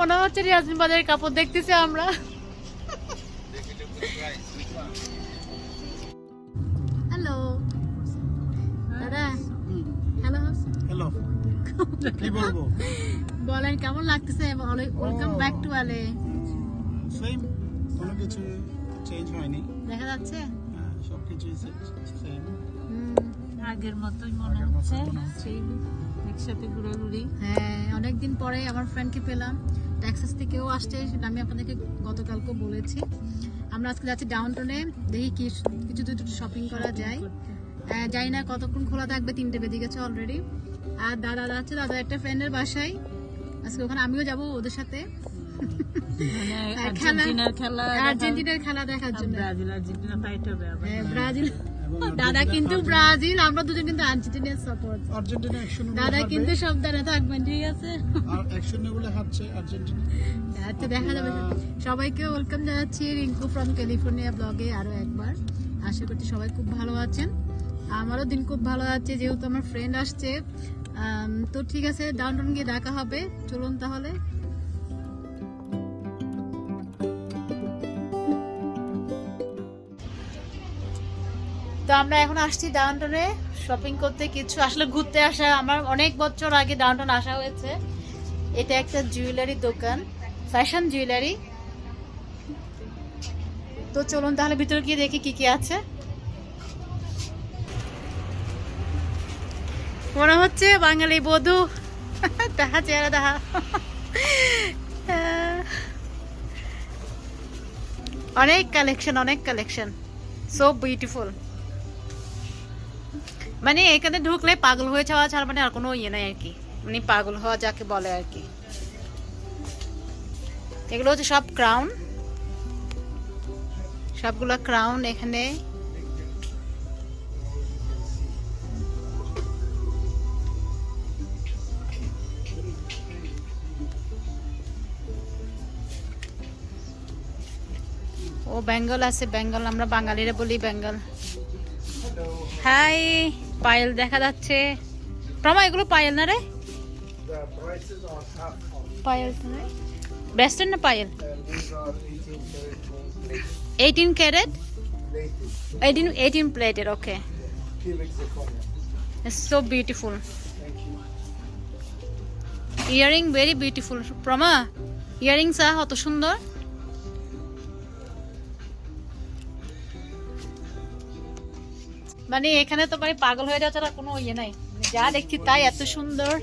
মনে হচ্ছে রিয়াজমিন বাজারের কাপড় দেখতেছি আমরা। হ্যালো দাদা। হ্যালো হ্যালো, কি বলবো? বলেন কেমন লাগতেছে? ওয়েলকাম ব্যাক টু আলে। সেম, কোনো কিছু চেঞ্জ হয়নি, দেখা যাচ্ছে সবকিছুই সেম, আগের মতোই মনে হচ্ছে। একসাথে ঘোরাঘুরি। হ্যাঁ, অনেকদিন পরে আমার ফ্রেন্ডকে পেলাম, টেক্সাস থেকেও আসছে, সেটা আমি আপনাদেরকে গতকালকে বলেছি। আমরা আজকে যাচ্ছি ডাউনটাউনে, দেখি কিছু দুটো শপিং করা যায়। জানি না কতক্ষণ খোলা থাকবে, 3টে বেজে গেছে অলরেডি। আর দাদা যাচ্ছে দাদার একটা ফ্রেন্ডের বাসায়, আজকে ওখানে আমিও যাব ওদের সাথে আর্জেন্টিনার খেলা দেখার জন্য। ব্রাজিল, দাদা কিন্তু ব্রাজিল, আমরা দুজন কিন্তু আর্জেন্টিনার সাপোর্ট। আর্জেন্টিনা 1-0 দাদা কিন্তু সাবধানে থাকবেন, ঠিক আছে? আর 1-0 গোলে হারছে আর্জেন্টিনা। আচ্ছা, দেখা যাবে। সবাইকে ওয়েলকাম জানাচ্ছি রিঙ্কু ফ্রম ক্যালিফোর্নিয়া ব্লগে আরো একবার। আশা করছি সবাই খুব ভালো আছেন, আমারও দিন খুব ভালো আছে, যেহেতু আমার ফ্রেন্ড আসছে। তো ঠিক আছে, ডাউনটাউন গিয়ে দেখা হবে, চলুন তাহলে। তো আমরা এখন আসছি ডাউনটাউনে শপিং করতে, কিছু আসলে ঘুরতে আসা। আমার অনেক বছর আগে ডাউনটাউন আসা হয়েছে। এটা একটা জুয়েলারি দোকান, ফ্যাশন জুয়েলারি। তো চলুন তাহলে ভিতরে গিয়ে দেখি কি কি আছে। মনে হচ্ছে বাঙালি বধূ, দেখা চেহারা দেখা। অনেক কালেকশন, অনেক কালেকশন, সো বিউটিফুল। মানে এখানে ঢুকলে পাগল হয়ে যাওয়া ছাড়া মানে আর কোনো ইয়ে নাই আর কি, মানে পাগল হওয়া যাকে বলে আর কি। এগুলো হচ্ছে সব ক্রাউন, সবগুলো ক্রাউন এখানে। ও বেঙ্গল আছে, বেঙ্গল, আমরা বাঙালিরা বলি বেঙ্গল। হাই, পায়েল দেখা যাচ্ছে। প্রমা, এগুলো পায়েল না রে? পায়েল তো না, বেস্টার্ন না পায়েল? 18 ক্যারেট, 18 প্লেটের। Okay, so beautiful. Earring very beautiful. Proma, earrings কত সুন্দর। মানে এখানে তো মানে পাগল হয়ে যাচ্ছে, আর কোনো ইয়ে নাই, যা দেখছি তাই এত সুন্দর।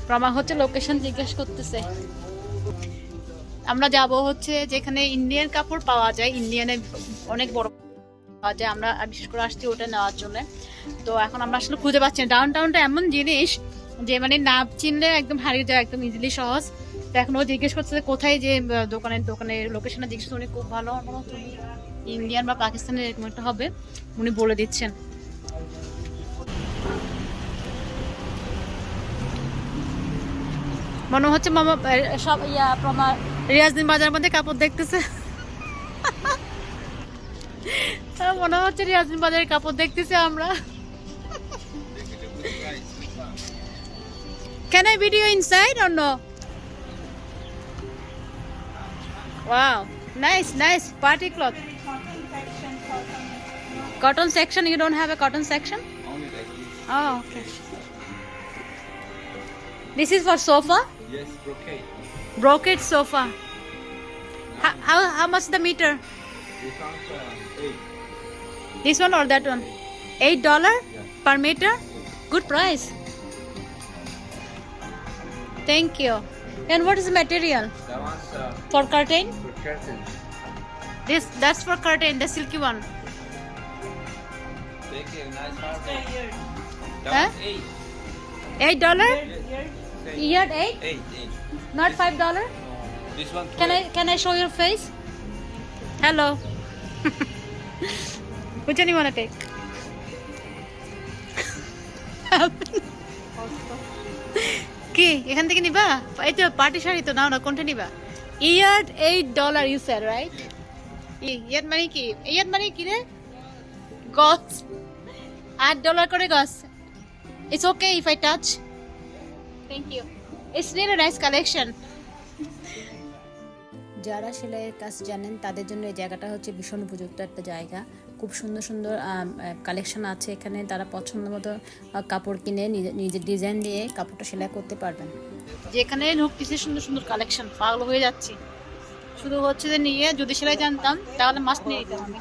প্রমা হচ্ছে লোকেশন জিজ্ঞেস করতেছে। আমরা যাব হচ্ছে যেখানে ইন্ডিয়ান কাপড় পাওয়া যায়, ইন্ডিয়ানের অনেক বড় পাওয়া যায়, আমরা বিশেষ করে আসছি ওটা নেওয়ার জন্য। তো এখন আমরা আসলে খুঁজে পাচ্ছি না। ডাউনটাউনটা এমন জিনিস যে মানে না চিনলে একদম হারিয়ে যায়, একদম ইজিলি সহজ। তো এখন ও জিজ্ঞেস করছে কোথায় যে দোকানের লোকেশনটা জিজ্ঞেস, উনি খুব ভালো ইন্ডিয়ান বা পাকিস্তানের এরকম একটা হবে, উনি বলে দিচ্ছেন। মনে হচ্ছে মামা সব প্রমা রিয়াজদিন বাজার মধ্যে কাপড় দেখতেছে। মনে হচ্ছে রিয়াজদিন বাজারের কাপড় দেখতেছি আমরা। Can I video inside or no? Wow, nice party cloth. Cotton section, you don't have a cotton section? Only like this. Oh, okay. This is for sofa? Yes, brocade. Brocade sofa. How much the meter? We found 8. This one or that one? $8 per meter? Good price. Thank you. And what is the material? That one's for curtain? for curtain. That's for curtain, the silky one. Take a nice carpet. That Huh? was 8. $8? Same. Ear 8? 8, 8. Not $5? This one 12. Can I show your face? Hello. Which one you wanna take? কি এখান থেকে নিবা? এই তো party sari তো নাও না, কোনটা নিবা? ইয়ার $8 you said, right? ইয়ার মানে কি? ইয়ার মানে কি রে? গস। $8 করে গস। It's okay if I touch. Thank you. It's really a nice collection. যারা সেলাইয়ের কাজ জানেন তাদের জন্য এই জায়গাটা হচ্ছে ভীষণ উপযুক্ত একটা জায়গা। খুব সুন্দর সুন্দর কালেকশন আছে এখানে। তারা পছন্দ মতো কাপড় কিনে নিজের ডিজাইন দিয়ে কাপড়টা সেলাই করতে পারবেন। যেখানে ঢুকতেছে সুন্দর সুন্দর কালেকশন, পাগল হয়ে যাচ্ছি। শুধু হচ্ছে যে নিয়ে যদি সেলাই জানতাম তাহলে মাস্ট নিয়ে নিতাম আমি।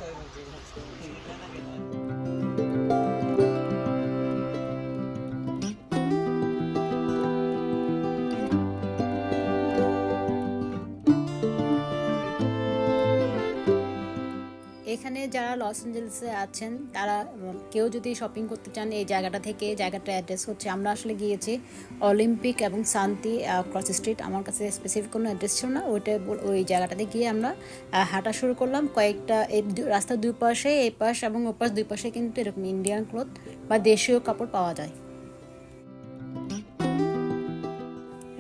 এখানে যারা লস অ্যাঞ্জেলেসে আছেন তারা কেউ যদি শপিং করতে চান এই জায়গাটা থেকে, জায়গাটার অ্যাড্রেস হচ্ছে, আমরা আসলে গিয়েছি অলিম্পিক এবং শান্তি ক্রস স্ট্রিট। আমার কাছে স্পেসিফিক কোনো অ্যাড্রেস ছিল না, ওই জায়গাটাতে গিয়ে আমরা হাঁটা শুরু করলাম। কয়েকটা এই রাস্তার দুই পাশে, এই পাশ এবং ও পাশ, দুই পাশে কিন্তু এরকম ইন্ডিয়ান ক্লথ বা দেশীয় কাপড় পাওয়া যায়।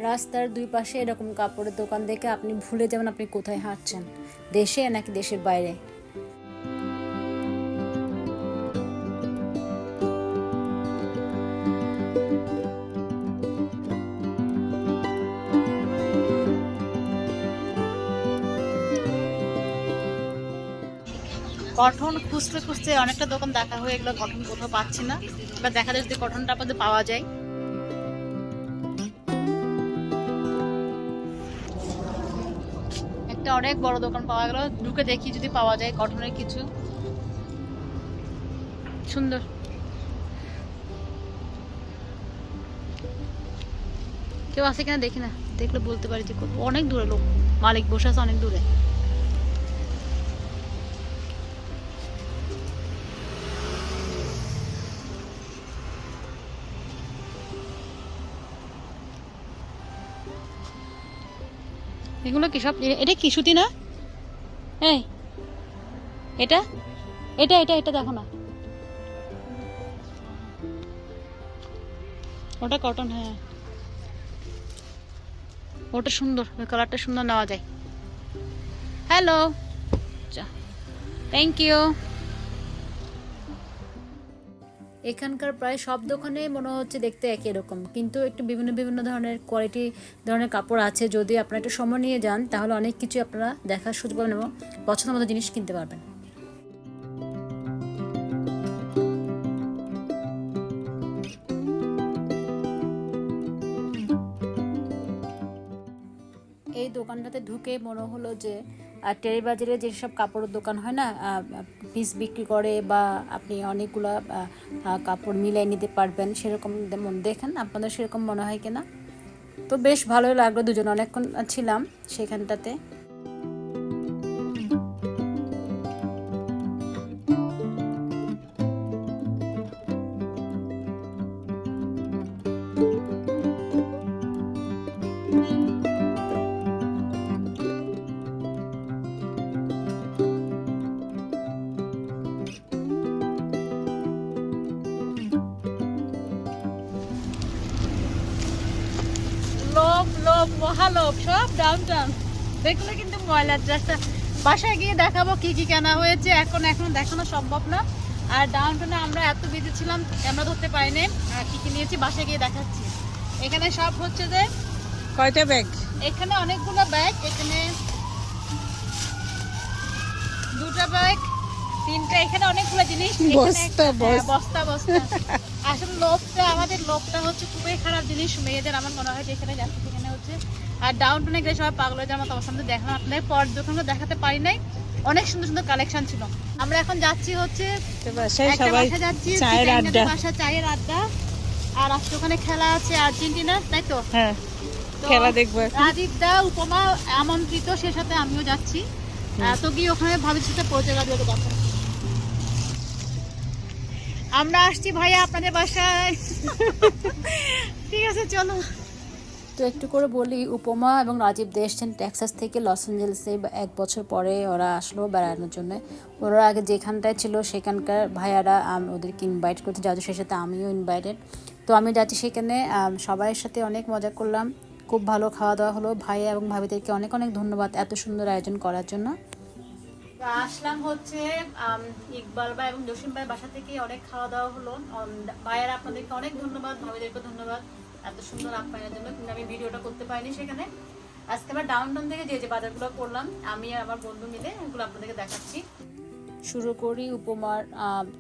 রাস্তার দুই পাশে এরকম কাপড়ের দোকান দেখে আপনি ভুলে যাবেন আপনি কোথায় হাঁটছেন, দেশে নাকি দেশের বাইরে। কটন খুঁজতে খুঁজতে অনেকটা দোকান দেখা হয়ে গেলো, কটন কোথাও পাচ্ছি না। এবার দেখা যায় যদি কটনটা আপনাদের পাওয়া যায়। একটা অনেক বড় দোকান পাওয়া গেল, ঢুকে দেখি যদি পাওয়া যায় কটনের কিছু। সুন্দর। কেউ আছে কিনা দেখি না, দেখলে বলতে পারি যে অনেক দূরে লোক, মালিক বসে আছে অনেক দূরে। এগুলো কি সব? এটা কি সুতি না? এই এটা এটা এটা এটা দেখো না, ওটা কটন। হ্যাঁ ওটা সুন্দর, ওই কালারটা সুন্দর, নেওয়া যায়। Hello, thank you. এখানকার প্রায় সব দোকানে মনে হচ্ছে দেখতে একই রকম, কিন্তু একটু বিভিন্ন বিভিন্ন ধরনের কোয়ালিটি ধরনের কাপড় আছে। যদি আপনারা একটু সময় নিয়ে যান তাহলে অনেক কিছু আপনারা দেখার সুযোগ পাবেন এবং পছন্দ মতো জিনিস কিনতে পারবেন। এই দোকানটাতে ঢুকে মনে হলো যে টেরি বাজারে যেসব কাপড়ের দোকান হয় না, পিস বিক্রি করে বা আপনি অনেকগুলো কাপড় মিলাই নিতে পারবেন, সেরকম দেখেন আপনাদের সেরকম মনে হয় কিনা। তো বেশ ভালোই লাগলো, দুজন অনেকক্ষণ ছিলাম সেখানটাতে। লোভ লোভ মহালোভ সব ডাউনটাউন, দেখলে কিন্তু ময়লার ড্রেসটা বাসায় গিয়ে দেখাবো কি কি কেনা হয়েছে। এখন দেখানো সম্ভব না, আর ডাউনটাউনে আমরা এত বিজি ছিলাম ক্যামেরা ধরতে পারিনি। কি কি নিয়েছি বাসায় গিয়ে দেখাচ্ছি। এখানে সব হচ্ছে যে কয়টা ব্যাগ? এখানে অনেকগুলো ব্যাগ, এখানে দুটো ব্যাগ, তিনটা, এখানে অনেকগুলো জিনিস, বস্তা বস্তা। আসলে আমাদের লোভটা হচ্ছে খুবই খারাপ জিনিস মেয়েদের। আমার মনে হয় যে এখানে যাচ্ছে সেখানে হচ্ছে। আর ডাউনটাউনে গেলে সবাই পাগল হয়ে যায়। আমার তোমার সামনে দেখানো আপনাদের পর দোকানগুলো দেখাতে পারি নাই, অনেক সুন্দর সুন্দর কালেকশন ছিল। আমরা এখন যাচ্ছি হচ্ছে বাসায় যাচ্ছি, চায়ের আড্ডা। আর আজকে ওখানে খেলা আছে আর্জেন্টিনা, তাই তো? হ্যাঁ, খেলা দেখবো। রাজীব দা উপমা আমন্ত্রিত, সে সাথে আমিও যাচ্ছি। তো কি ওখানে ভাবির সাথে পৌঁছে গেল কথা। আমরা আসছি ভাইয়া আপনাদের বাসায়। ঠিক আছে চলো। তো একটু করে বলি, উপমা এবং রাজীব দে এসছেন টেক্সাস থেকে লস অ্যাঞ্জেলেসে 1 বছর পরে ওরা আসলো বেড়ানোর জন্য। ওরা আগে যেখানটায় ছিল সেখানকার ভাইয়ারা ওদেরকে ইনভাইট করতে, যাওয়ার সেই সাথে আমিও ইনভাইটেড। তো আমি যাচ্ছি সেখানে, সবাইয়ের সাথে অনেক মজা করলাম, খুব ভালো খাওয়া দাওয়া হলো। ভাইয়া এবং ভাবিদেরকে অনেক অনেক ধন্যবাদ এত সুন্দর আয়োজন করার জন্য। আসলাম হচ্ছে ইকবাল ভাই এবং জসিম ভাই বাসা থেকে, অনেক খাওয়া দাওয়া হলো। ভাইয়ারা আপনাদেরকে অনেক ধন্যবাদ, ভাবিদেরকে ধন্যবাদ এত সুন্দর আপ্যায়নের জন্য, কিন্তু আমি ভিডিওটা করতে পারিনি সেখানে। আজকে আমরা ডাউনটাউন থেকে যে বাজারগুলো করলাম আমি আর আমার বন্ধু মিলে, এগুলো আপনাদেরকে দেখাচ্ছি। শুরু করি উপমার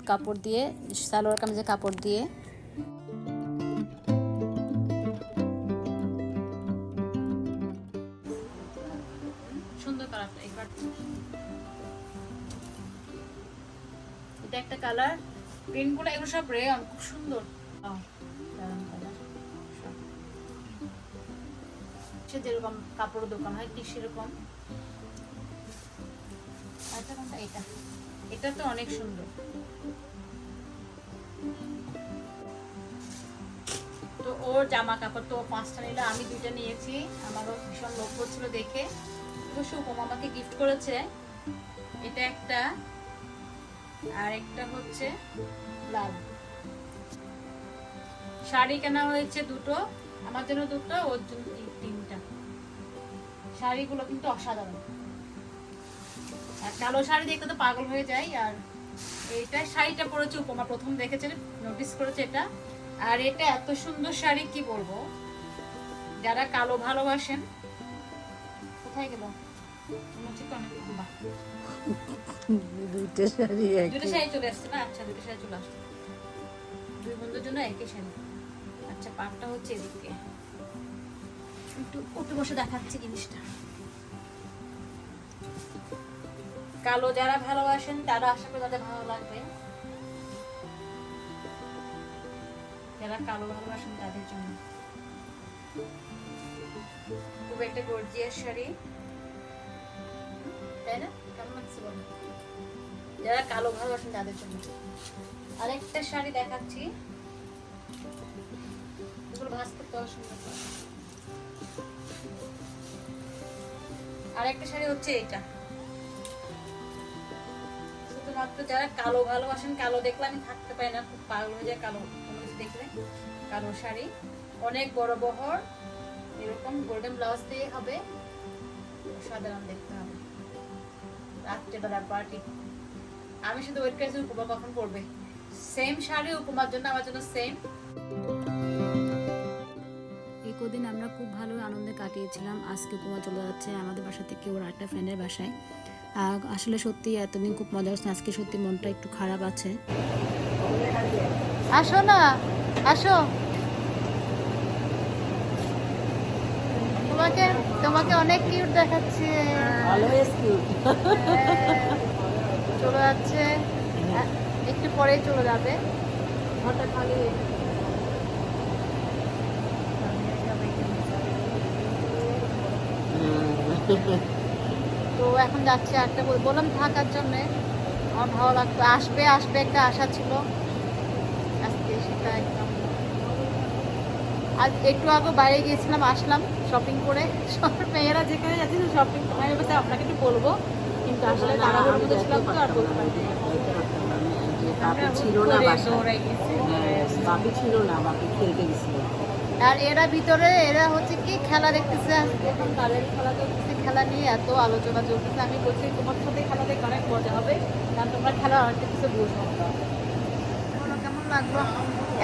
কাপড় দিয়ে, সালোয়ার কামিজের কাপড় দিয়ে। সুন্দর কালারটা, এটা একটা কালার, প্রিন্টগুলো এগুলো সব রেয়ন, খুব সুন্দর। যেরকম কাপড়ের দোকান হয় ঠিক সেরকম। এটা এটা তো অনেক সুন্দর। তো ওর জামা কাপড় তো 5টা নিল, আমি 2টা নিয়েছি। আমারও ভীষণ লোভ হচ্ছিল দেখে। অবশ্য উপমা আমাকে গিফট করেছে। এটা একটা, আর একটা হচ্ছে লাল। শাড়ি কেনা হয়েছে 2টো, আমার জন্য 2টো, ওর জন্য 3টা। শাড়িগুলো কিন্তু অসাধারণ। আর কালো শাড়ি দেখতে তো পাগল হয়ে যায়। আর এইটা শাড়িটা পরেছে উপমা প্রথম দেখেছে, নোটিস করেছে এটা। আর এটা এত সুন্দর শাড়ি কি বলবো, যারা কালো ভালোবাসেন। কোথায় গেল? দুইটা শাড়ি চলে আসছে না? আচ্ছা, 2টা শাড়ি চলে আসছে, 2 বন্ধুর জন্য একই শাড়ি। আচ্ছা, পাটটা হচ্ছে এদিকে, একটু উঠে বসে দেখাচ্ছি জিনিসটা। কালো যারা ভালোবাসেন তারা আশা করি তাদের ভালো লাগবে, যারা কালো ভালোবাসেন তাদের জন্য। খুব একটা গর্জিয়াস শাড়ি, তাই না? কেমন লাগছে বলো? যারা কালো ভালোবাসেন তাদের জন্য। আরেকটা শাড়ি দেখাচ্ছি, এগুলো ভাঁজ করতে অনেক সুন্দর। আরেকটা শাড়ি হচ্ছে এটা, শুধুমাত্র যারা কালো ভালোবাসেন, কালো দেখলে আমি থাকতে পারি না, খুব পাগল হয়ে যায় কালো কোনো কিছু দেখলে। কালো শাড়ি, অনেক বড় বহর, এরকম গোল্ডেন ব্লাউজ দিয়ে হবে, সাধারণ দেখতে হবে। রাত্রেবেলা পার্টি, আমি শুধু ওয়েট করছি উপমা কখন পরবে। সেম শাড়ি উপমার জন্য, আমার জন্য সেম। এই কদিন আমরা খুব ভালো আনন্দে কাটিয়েছিলাম। আজকে উপমা চলে যাচ্ছে আমাদের বাসা থেকে ওর একটা ফ্রেন্ডের বাসায়। আসলে সত্যি এতদিন খুব মজা হচ্ছে, আজকে সত্যি মনটা একটু খারাপ আছে। আসো না, আসো। তোমাকে অনেক কিউট দেখাচ্ছে, অলওয়েজ কিউট। চলে যাচ্ছে, একটু পরেই চলে যাবে। হঠাৎ খালি তো এখন যাচ্ছে। একটা বললাম থাকার জন্যে, আমার ভালো লাগতো। আসবে আসবে একটা আশা ছিল, আজকে সেটা একদম। আজ একটু আগে বাইরে গিয়েছিলাম, আসলাম শপিং করে। সব মেয়েরা যেখানে যাচ্ছি শপিং, আমি বলতে আপনাকে একটু বলবো, কিন্তু আসলে তাড়াহুড়োর মধ্যে ছিলাম তো আর বলতে পারিনি। ছিল না বাসায়, বাপি ছিল না, বাপি খেলতে গেছিল। আর এরা ভিতরে, এরা হচ্ছে কি খেলা দেখতেছে, এখন তাদের খেলা চলতেছে, খেলা নিয়ে এত আলোচনা চলতেছে। আমি বলছি তোমার সাথে খেলা দেখে অনেক মজা হবে, কারণ তোমরা খেলা অনেক কিছু বুঝবো। কেমন লাগলো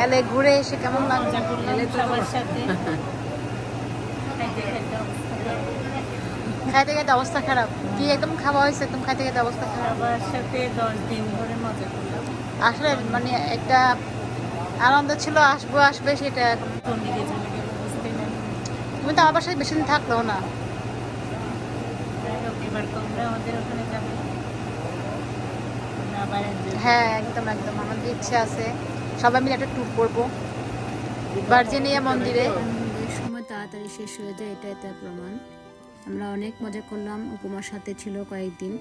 এলে ঘুরে এসে? কেমন লাগলো সবার সাথে? খাইতে খাইতে অবস্থা খারাপ কি? একদম খাওয়া হয়েছে, একদম খাইতে খাইতে অবস্থা খারাপ। সবার সাথে 10 দিন ধরে মজা করলাম। আসলে মানে একটা আনন্দ ছিল, আসবো আসবে সেটা। এখন কোন দিকে চলে গেল বুঝতে না। তুমি তো আমার বাসায় বেশি দিন থাকলো না। এবার তোমরা আমাদের ওখানে যাবে, আবার হ্যাঁ একদম একদম, আমাদের ইচ্ছে আছে সবাই মিলে একটা ট্যুর করবো ভার্জিনিয়া মন্দিরে। সময় তাড়াতাড়ি শেষ হয়ে যায়, এটাই তার প্রমাণ। আমরা অনেক মজা করলাম, উপমার সাথে ছিল কয়েকদিন।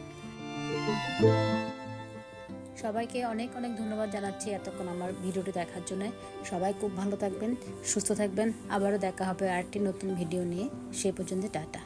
সবাইকে অনেক অনেক ধন্যবাদ জানাচ্ছি এতক্ষণ আমার ভিডিওটি দেখার জন্য। সবাই খুব ভালো থাকবেন, সুস্থ থাকবেন। আবারও দেখা হবে আরেকটি নতুন ভিডিও নিয়ে। সেই পর্যন্ত টাটা।